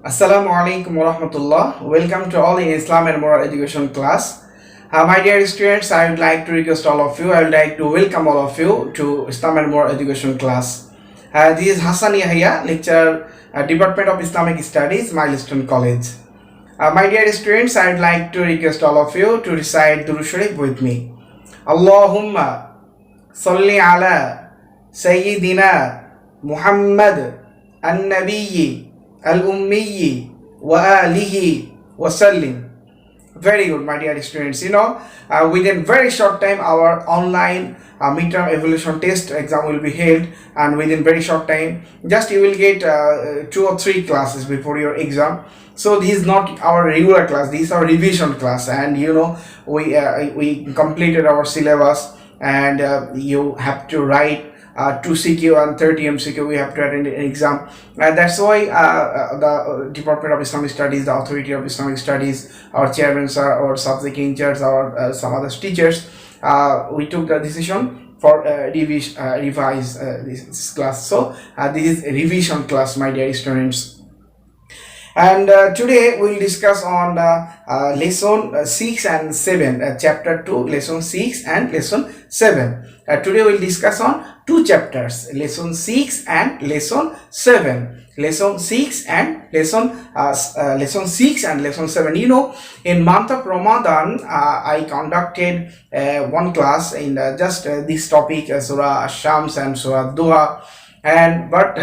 Assalamu alaikum wa rahmatullah. Welcome to all in Islam and Moral Education class. My dear students, I would like to request all of you, I would like to welcome all of you to Islam and Moral Education class. This is Hasan Yahya, lecturer, Department of Islamic Studies, Milestone College. My dear students, I would like to request all of you to recite Durud Sharif with me. Allahumma salli ala Sayyidina Muhammad an-Nabiyyi al-Ummi wa alihi wa sallim. Very good, my dear students. Within very short time our online midterm evaluation test exam will be held, and within very short time just you will get 2 or 3 classes before your exam. So this is not our regular class, this is our revision class, and we completed our syllabus, and you have to write 2 CQ and 30 MCQ. We have to attend an exam, and that's why the Department of Islamic Studies, the Authority of Islamic Studies, our chairman sir, our subject in charge, or some other teachers, we took the decision for revise this class. So this is a revision class, my dear students. And today we will discuss on lesson 6 and 7, chapter 2, lesson 6 and lesson 7. Today we will discuss on 2 chapters, lesson 6 and lesson 7. Lesson 6 and lesson 6 and lesson 7. In month of Ramadan, I conducted one class in just this topic, Surah Al-Shams and Surah Doha. But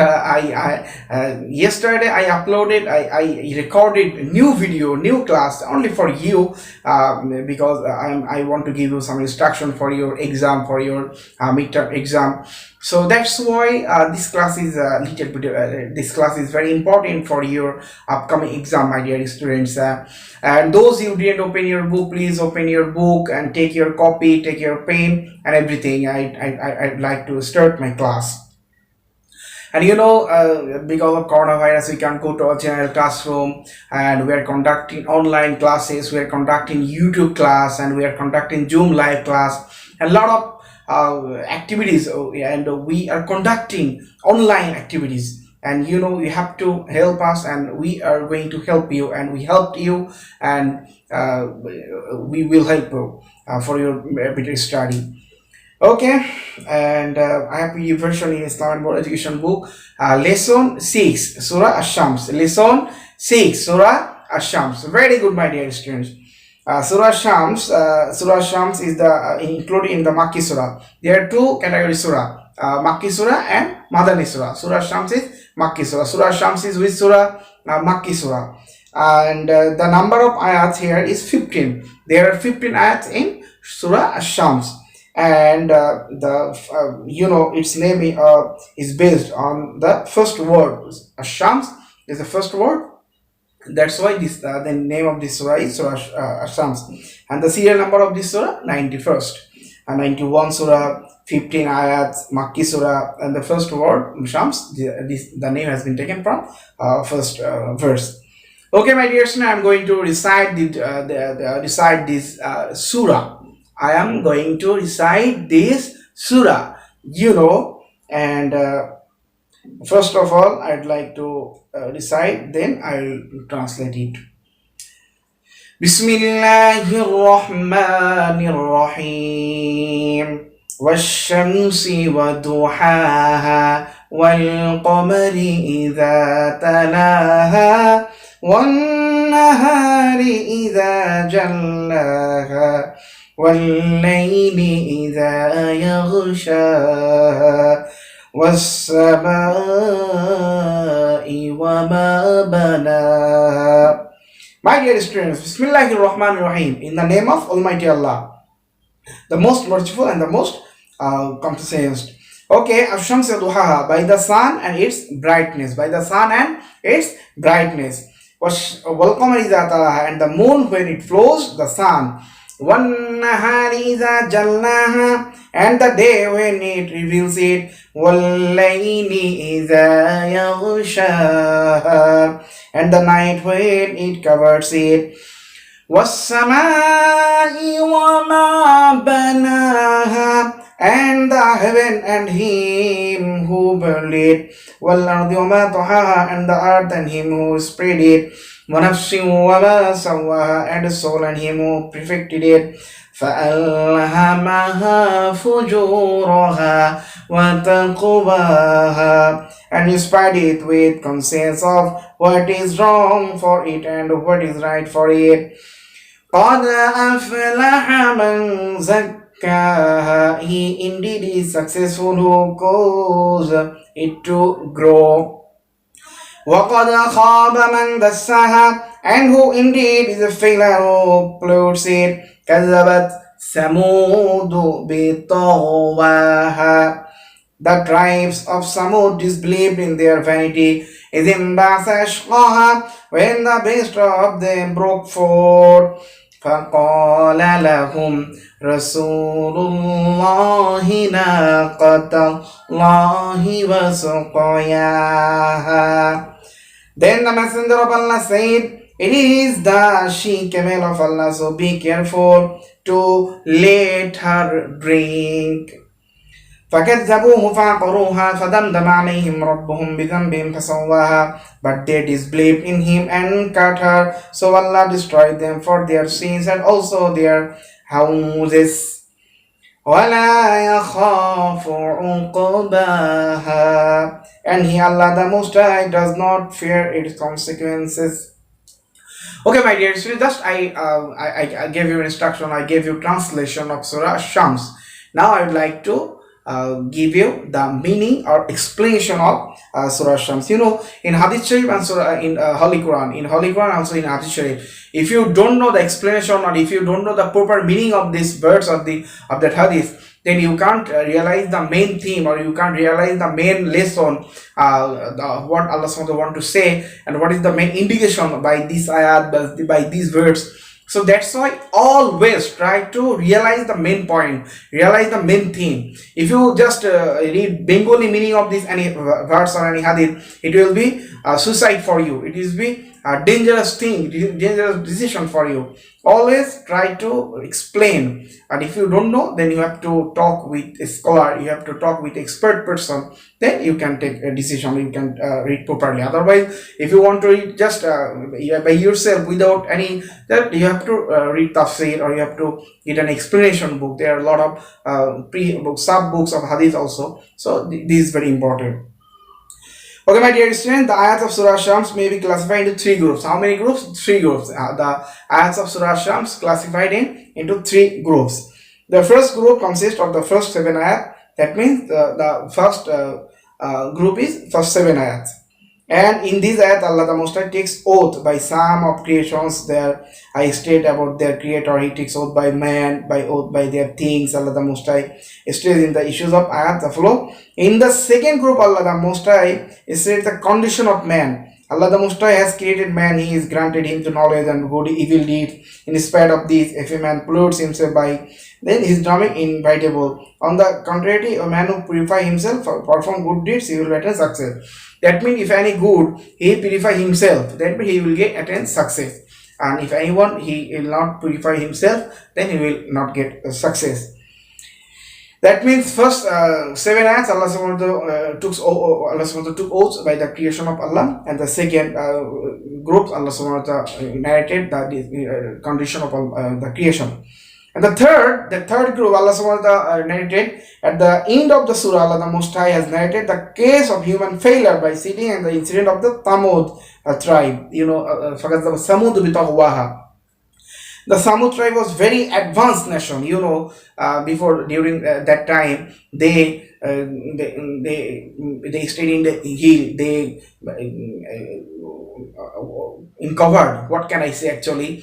yesterday I uploaded, I recorded new video, new class only for you, because I want to give you some instruction for your exam, for your midterm exam. So that's why this class is a little bit. This class is very important for your upcoming exam, my dear students. And those who didn't open your book, please open your book and take your copy, take your pen and everything. I'd like to start my class. And because of coronavirus, we can't go to our general classroom, and we are conducting online classes, we are conducting YouTube class, and we are conducting Zoom live class, and a lot of activities, and we are conducting online activities. And you have to help us, and we are going to help you, and we helped you, and we will help you for your better study. Okay, and I have the version in Islamic Moral Education book, lesson 6, Surah Al-Shams. Lesson 6, Surah Al-Shams. Very good, my dear students. Surah Al-Shams is included in the Makki Surah. There are 2 categories Surah, Makki Surah and Madani Surah. Surah Al-Shams is Makki Surah. Surah Al-Shams is which Surah? Makki Surah. And the number of ayats here is 15. There are 15 ayats in Surah Al-Shams. And its name is based on the first word. Shams is the first word. That's why this the name of this surah is Surah Shams. And the serial number of this surah, 91st. 91 surah, 15 ayats, Makki surah, and the first word Shams. The name has been taken from first verse. Okay, my dear students, I am going to recite this surah. I am going to recite this surah, and first of all, I'd like to recite, then I'll translate it. Bismillahirrahmanirrahim. Wash-shamsi wa duhaha wal-qamari idha talaha wan-nahari idha jallaha وَاللَّيْلِ إِذَا يَغْشَاهَا وَالسَّمَاءِ وَمَا بَنَاهَا. My dear students, Bismillahirrahmanirrahim, in the name of Almighty Allah, the most merciful and the most compassionate. Okay, Ash-Shams wa Duhaha, by the sun and its brightness, by the sun and its brightness. Wal-Qamari idha talaha, and the moon when it flows, the sun. وَالنَّهَارِ إِذَا جَلَّاهَا, and the day when it reveals it. وَاللَّيْلِ إِذَا يَغْشَاهَا, and the night when it covers it. وَالسَّمَاءِ وَمَا بَنَاهَا, and the heaven and him who built it, وَالْأَرْضِ وَمَا طَحَاهَا, and the earth and him who spread it, وَنَفْسٍ وَمَا سَوَّاهَا, and the soul and him who perfected it, فَأَلْهَمَهَا فُجُورَهَا وَتَقْوَاهَا, and inspired it with conscience of what is wrong for it and what is right for it. قَدْ أَفْلَحَ مَنْ زَكَّاهَا, he indeed is successful who caused it to grow. وَقَدْ خَابَ مَنْ دَسَّاهَا, and who indeed is a failure who pollutes it. كَذَّبَتْ ثَمُودُ بِطَغْوَاهَا, the tribes of Samud disbelieved in their vanity. إِذِ انبَعَثَ أَشْقَاهَا, when the best of them broke forth. فَقَالَ لَهُمْ رَسُولُ اللَّهِ نَاقَةَ اللَّهِ وَسُقْيَاهَا, then the messenger of Allah said, it is the she camel of Allah, so be careful to let her drink. فَكَذَّبُوهُ فَعَقَرُوهَا فَدَمْدَمَ عَلَيْهِمْ رَبُّهُمْ بِذَنبِهِمْ فَسَوَّاهَا, but they disbelieved in him and cut her, so Allah destroyed them for their sins and also their houses. وَلَا يَخَافُ عُقْبَاهَا, and he, Allah the Most High, does not fear its consequences. Okay, my dear students, just I gave you instruction, I gave you translation of Surah Shams. Now I would like to give you the meaning or explanation of Surah Shams. You know, in Hadith Sharif and Surah in Holy Quran, also in Hadith Sharif, if you don't know the explanation or if you don't know the proper meaning of these words of that Hadith, then you can't realize the main theme or you can't realize the main lesson, what Allah SWT want to say and what is the main indication by this ayat, by these words. So that's why always try to realize the main point, realize the main theme. If you just read Bengali meaning of this any verse or any hadith, it will be suicide for you. It will be a dangerous thing, dangerous decision for you. Always try to explain, and if you don't know, then you have to talk with a scholar, you have to talk with expert person, then you can take a decision, you can read properly. Otherwise, if you want to read just by yourself without any, that you have to read tafsir or you have to get an explanation book. There are a lot of sub books of hadith also, so this is very important. Okay, my dear students, the ayats of Surah Shams may be classified into three groups. How many groups? Three groups. The ayats of Surah Shams classified into three groups. The first group consists of the first 7 ayat. That means the first group is first 7 ayats. And in these ayat, Allah the Most High takes oath by some of creations. There I state about their creator. He takes oath by man, by oath by their things. Allah the Most High states in the issues of ayat the flow. In the second group, Allah the Most High states the condition of man. Allah the Most High has created man. He has granted him to knowledge and good evil deeds. In spite of this, if a man pollutes himself by, then his becoming inevitable. On the contrary, a man who purifies himself, perform good deeds, he will attain success. That means if any good, he purify himself, that means he will attain success. And if anyone, he will not purify himself, then he will not get success. That means first 7 ayats, Allah took oaths by the creation of Allah, and the second group, Allah narrated the condition of the creation. And the third group, Allah narrated at the end of the surah. Allah the Most High has narrated the case of human failure by citing and the incident of the Thamud tribe. You know, Samud bitaghwaha. The Samud tribe was very advanced nation. You know, during that time, they stayed in the hill. They uncovered. What can I say? Actually,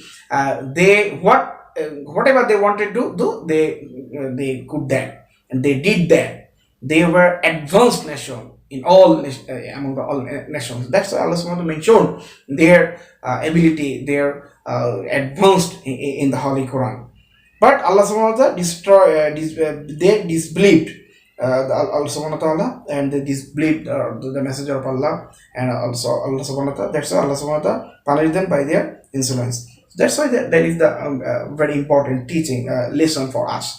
whatever they wanted to do, they could that, and they did that. They were advanced nation in all among all nations. That's why Allah want to mention their ability, their advanced in the Holy Quran. But Allah they disbelieved Allah subhanahu wa ta'ala, and they disbelieved the messenger of Allah, and also Allah subhanahu wa ta'ala. That's why Allah subhanahu wa ta'ala punished them by their insolence. That's why that is the very important teaching lesson for us.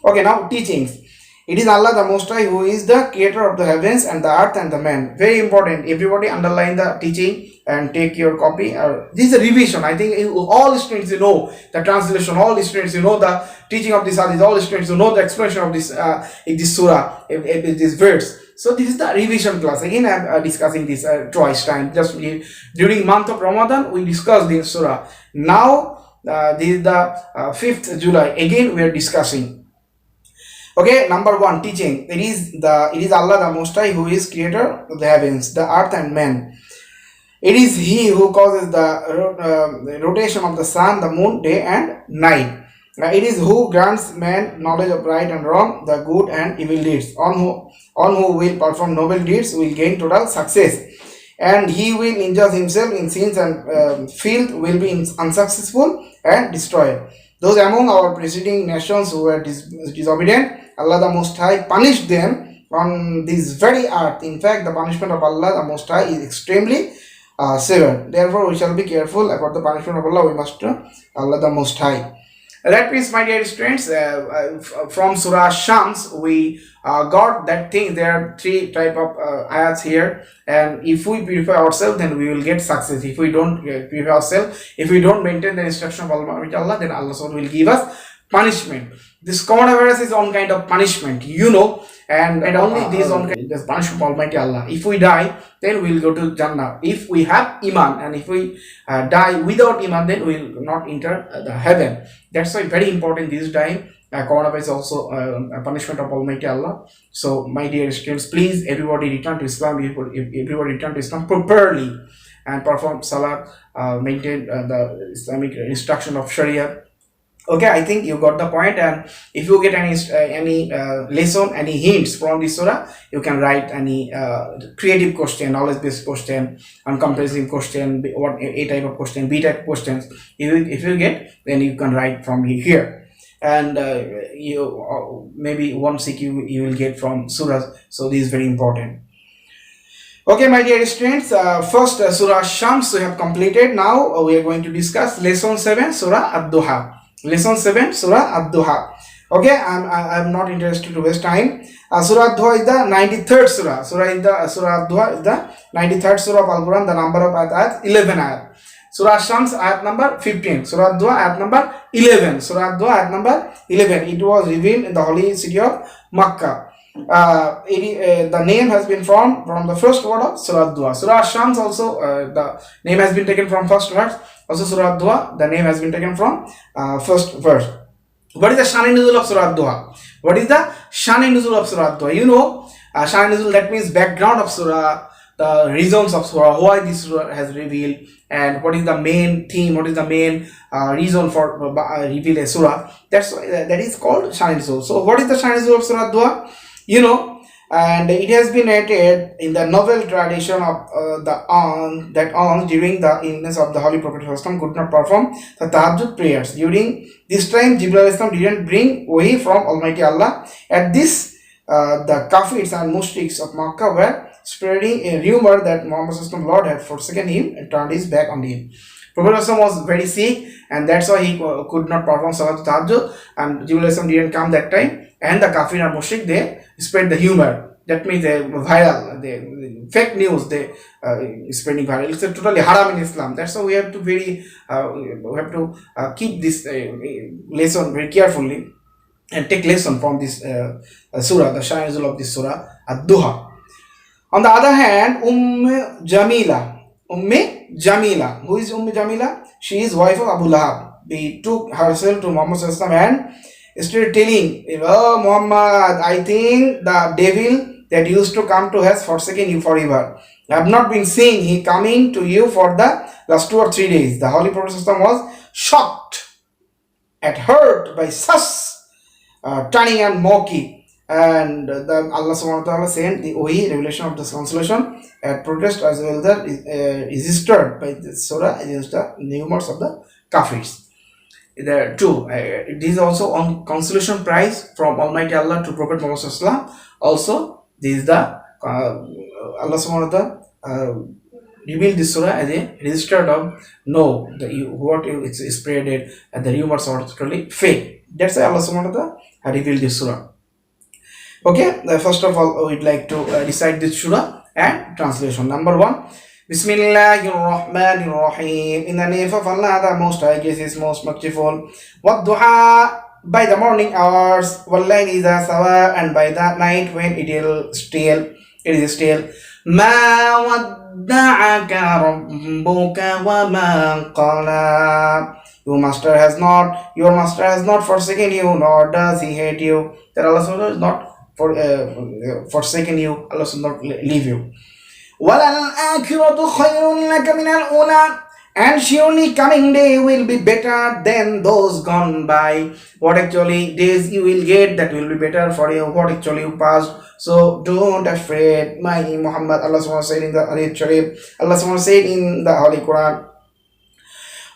Okay, now teachings. It is Allah the Most High who is the creator of the heavens and the earth and the man. Very important. Everybody underline the teaching and take your copy. This is a revision. I think all students you know the translation. All students you know the teaching of this hadith. All students you know the explanation of this surah, this verse. So this is the revision class. Again, I am discussing this twice time. Just during month of Ramadan, we discussed this surah. Now this is the 5th July. Again, we are discussing. Okay, number 1 teaching. It is Allah the Most High who is creator of the heavens, the earth and man. It is He who causes the rotation of the sun, the moon, day and night. It is who grants man knowledge of right and wrong, the good and evil deeds. On who will perform noble deeds will gain total success, and he will injure himself in sins and filth will be unsuccessful and destroyed. Those among our preceding nations who were disobedient, Allah the Most High punished them on this very earth. In fact, the punishment of Allah the Most High is extremely severe. Therefore, we shall be careful about the punishment of Allah. We must Allah the Most High. That means, my dear students, from Surah Shams, we got that thing. There are 3 type of ayats here, and if we purify ourselves, then we will get success. If we don't purify ourselves, if we don't maintain the instruction of Almighty Allah, then Allah will give us punishment. This coronavirus is on kind of punishment, you know, and only this on kind of punishment of Almighty Allah. If we die, then we will go to Jannah. If we have Iman, and if we die without Iman, then we will not enter the heaven. That's why very important this time. Coronavirus is also a punishment of Almighty Allah. So, my dear students, please everybody return to Islam. Everybody return to Islam properly and perform Salat, maintain the Islamic instruction of Shariat. Okay, I think you got the point. And if you get any lesson, any hints from this surah, you can write any creative question, knowledge-based question, uncomprehensive question, what A type of question, B type questions. If you get, then you can write from here. And you maybe one CQ you will get from surah. So this is very important. Okay, my dear students, first Surah Shams we have completed. Now we are going to discuss lesson 7, Surah At Doha. Lesson 7, Surah At Doha. Okay, I'm not interested to waste time. Surah At Doha is the 93rd surah. Surah At Doha is the 93rd surah of Al-Quran. The number of ayat 11 ayat. Surah Shams ayat number 15. Surah At Doha ayat number 11. Surah At Doha ayat number 11. It was revealed in the holy city of Makkah. The name has been formed from the first word of Surah At Doha. Surah Shams also the name has been taken from first verse. Also Surah At Doha, the name has been taken from first verse. What is the Shan Nuzul of Surah At Doha? What is the Shan Nuzul of Surah At Doha? You know, Shan Nuzul, that means background of Surah, the reasons of Surah, why this Surah has revealed, and what is the main theme, what is the main reason for reveal a Surah. That is called Shan Nuzul. So what is the Shan Nuzul of Surah At Doha? You know, and it has been narrated in the novel tradition of that during the illness of the Holy Prophet could not perform the tahajjud prayers. During this time, Jibreel didn't bring wahi from Almighty Allah. At this, the Kafirs and Mushriks of Makkah were spreading a rumor that Muhammad's Lord had forsaken him and turned his back on him. Prophet was very sick, and that's why he could not perform Salat Tahajjud, and Jibreel didn't come that time. And the Kafir and Mushrik, they spread the humor. That means they viral, the fake news, they spreading viral. It's totally haram in Islam. That's why we have to keep this lesson very carefully and take lesson from this surah, the Shan Nuzul of this surah, At Doha. On the other hand, Jamila. Who is Jamila? She is wife of Abu Lahab. He took herself to Muhammad and started telling, "Oh Muhammad, I think the devil that used to come to has forsaken you forever. I have not been seeing he coming to you for the last 2 or 3 days." The Holy Prophet was shocked and hurt by such turning and mocking. And Allah subhanahu wa ta'ala sent the wahi, revelation of this consolation, at protest as well that resisted by this surah against the numerous of the kafirs. There are two. This is also on consolation prize from Almighty Allah to Prophet Muhammad. Also, this is the Allah subhanahu wa ta'ala revealed this surah as a registered of what it's spreaded and the rumors are totally fake. That's why Allah subhanahu wa ta'ala revealed this surah. Okay, first of all, we'd like to recite this surah and translation. Number one, Bismillahir Rahmanir Rahim. In the name of Allah, the Most High, is most merciful. What duha, by the morning hours, wallayli idha sawa, and by the night when it is still. Ma wadda'aka rabbuka wa ma qala. Your master has not forsaken you, nor does he hate you. That Allah Subhanahu is not forsaken you. Allah will not leave you. وَلَلْآخِرَةُ خَيْرٌ لَكَ مِنَ الْأُولَى. And surely coming day will be better than those gone by. What actually days you will get, that will be better for you. What actually you passed. So don't afraid, my Muhammad. Allah Subhanahu said in the Hadith Sharif. Allah Subhanahu said in the Holy Quran.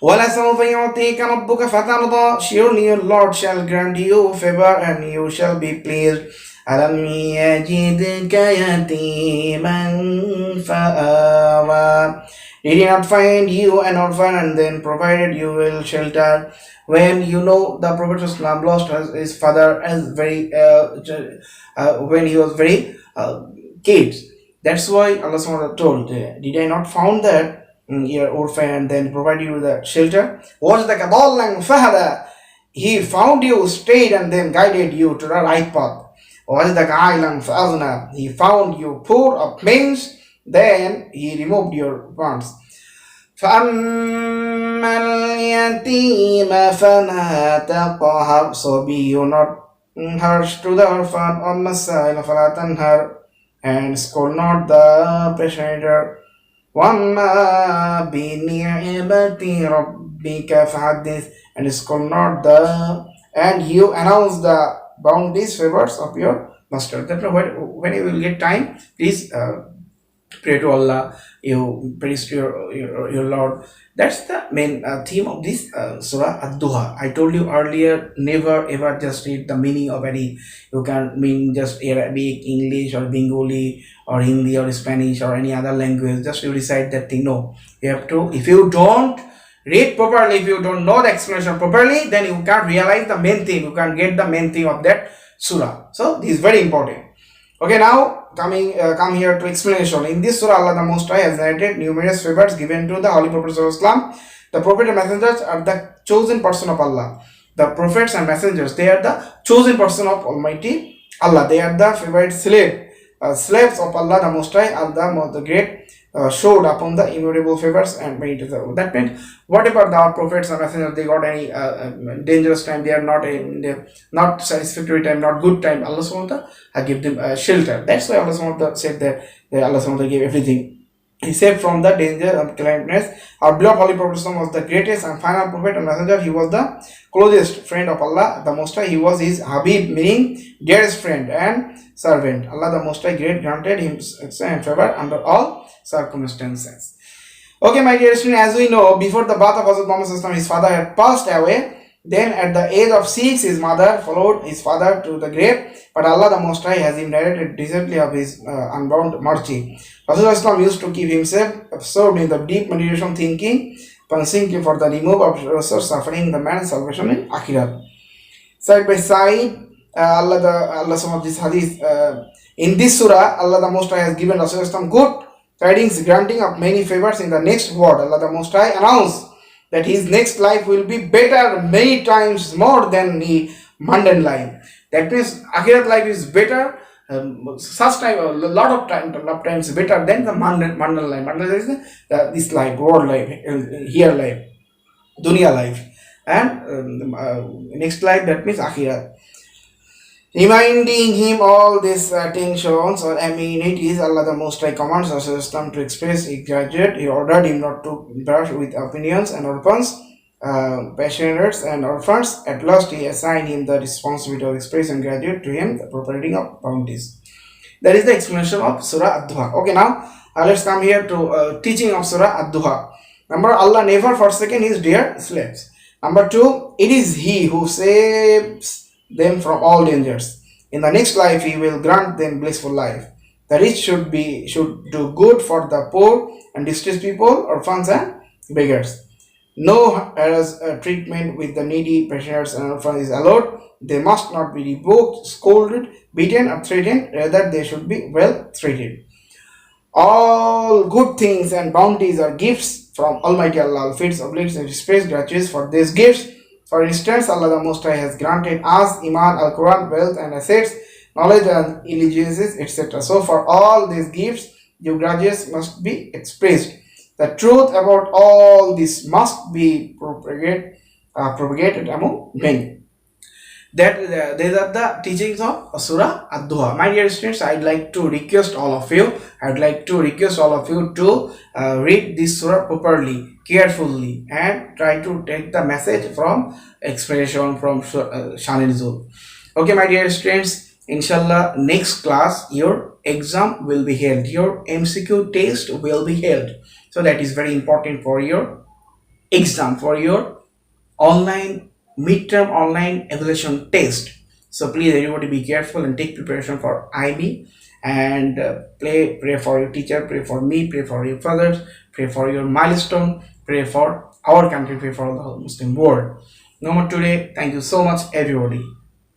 وَلَسَوْفَ يُعْطِيكَ رَبُّكَ فَتَرْضَى. Surely your Lord shall grant you favor and you shall be pleased. أَلَمْ يَجِدْكَ يَتِيمًا فَآوَى. Did he not find you an orphan and then provided you will shelter? When you know the Prophet lost his father as when he was very kids. That's why Allah SWT told, did I not found that your orphan and then provide you with a shelter? وَجْدَكَ ضَالًّا فَهَدَى. He found you straight and then guided you to the right path. وَجْدَكَ عَائِلًا فَأَغْنَى. He found you poor of means, then he removed your wants. فَأَمَّا الْيَتِيمَ فَلَا تَقْهَرْ. So be you not harsh to the orphan. وَأَمَّا السَّائِلَ فَلَا تَنْهَرْ. And scold not the passionator. وَأَمَّا بِنِعْمَةِ رَبِّكَ فَحَدِّثْ. And scold not and you announce the bounties, favors of your master. That when you will get time, please pray to Allah, you praise to your Lord. That's the main theme of this Surah Ad-Duha. I told you earlier, never ever just read the meaning of any. You can mean just Arabic, English, or Bengali, or Hindi, or Spanish, or any other language. Just you recite that thing. No, you have to. If you don't read properly, if you don't know the explanation properly, then you can't realize the main thing. You can't get the main thing of that surah. So this is very important. Okay, now come here to explanation. In this surah, Allah the Most High has narrated numerous favors given to the Holy Prophet Sallallahu. The Prophet and messengers are the chosen person of Allah. The prophets and messengers, they are the chosen person of Almighty Allah. They are the favorite slaves of Allah the Most High, Allah the Great, showed upon the immutable favors and made it. That means whatever the prophets and messengers, they got any dangerous time, they are not satisfactory time, not good time, Allah SWT give them shelter. That's why Allah SWT said that Allah SWT gave everything. He saved from the danger and calamities. Our beloved Holy Prophet was the greatest and final prophet and messenger. He was the closest friend of Allah the Most High. He was his Habib, meaning dearest friend and servant. Allah the Most High great granted him favor under all circumstances. Okay, my dear students, as we know, before the birth of Hazrat Muhammad, his father had passed away. Then at the age of 6, his mother followed his father to the grave. But Allah the Most High has inherited decently of his unbound mercy. Rasulullah used to keep himself absorbed in the deep meditation, thinking, seeking for the removal of suffering, the man's salvation in Akhirat. Side by side, Allah some of this hadith. In this surah, Allah the Most High has given Rasulullah good tidings, granting of many favors. In the next word, Allah the Most High announced that his next life will be better many times more than the mundane life. That means Akhirat life is better, such time, a lot of times better than the mundane life. Mundane is this life, world life, here life, dunya life, and next life, that means Akhirat. Reminding him all these tensions or amenities, Allah the Most High commands Rasulullah to express his gratitude. He ordered him not to brush with opinions and orphans, pensioners and orphans. At last, he assigned him the responsibility of expressing gratitude to him, the providing of bounties. That is the explanation of Surah Ad-Duha. Okay, now let's come here to teaching of Surah Ad-Duha. Number, Allah never forsaken his dear slaves. Number 2, it is He who saves them from all dangers. In the next life, He will grant them blissful life. The rich should do good for the poor and distressed people, orphans and beggars. No treatment with the needy, pensioners, and orphans is allowed. They must not be rebuked, scolded, beaten, or threatened. Rather, they should be well treated. All good things and bounties are gifts from Almighty Allah. Feeds, obliques, and displays gratuities for these gifts. For instance, Allah the Most High has granted us Iman, Al-Quran, wealth and assets, knowledge and intelligence, etc. So for all these gifts, due gratuities must be expressed. The truth about all this must be propagated among men. These are the teachings of Surah At Doha. My dear students, I'd like to request all of you. To read this surah properly, carefully, and try to take the message from explanation from Shan Nuzul. Okay, my dear students. Inshallah, next class your exam will be held. Your MCQ test will be held. So that is very important for your exam, for your online midterm online evaluation test. So please everybody be careful and take preparation for IB, and pray for your teacher, pray for me, pray for your fathers, pray for your milestone, pray for our country, pray for the whole Muslim world. No more today. Thank you so much everybody.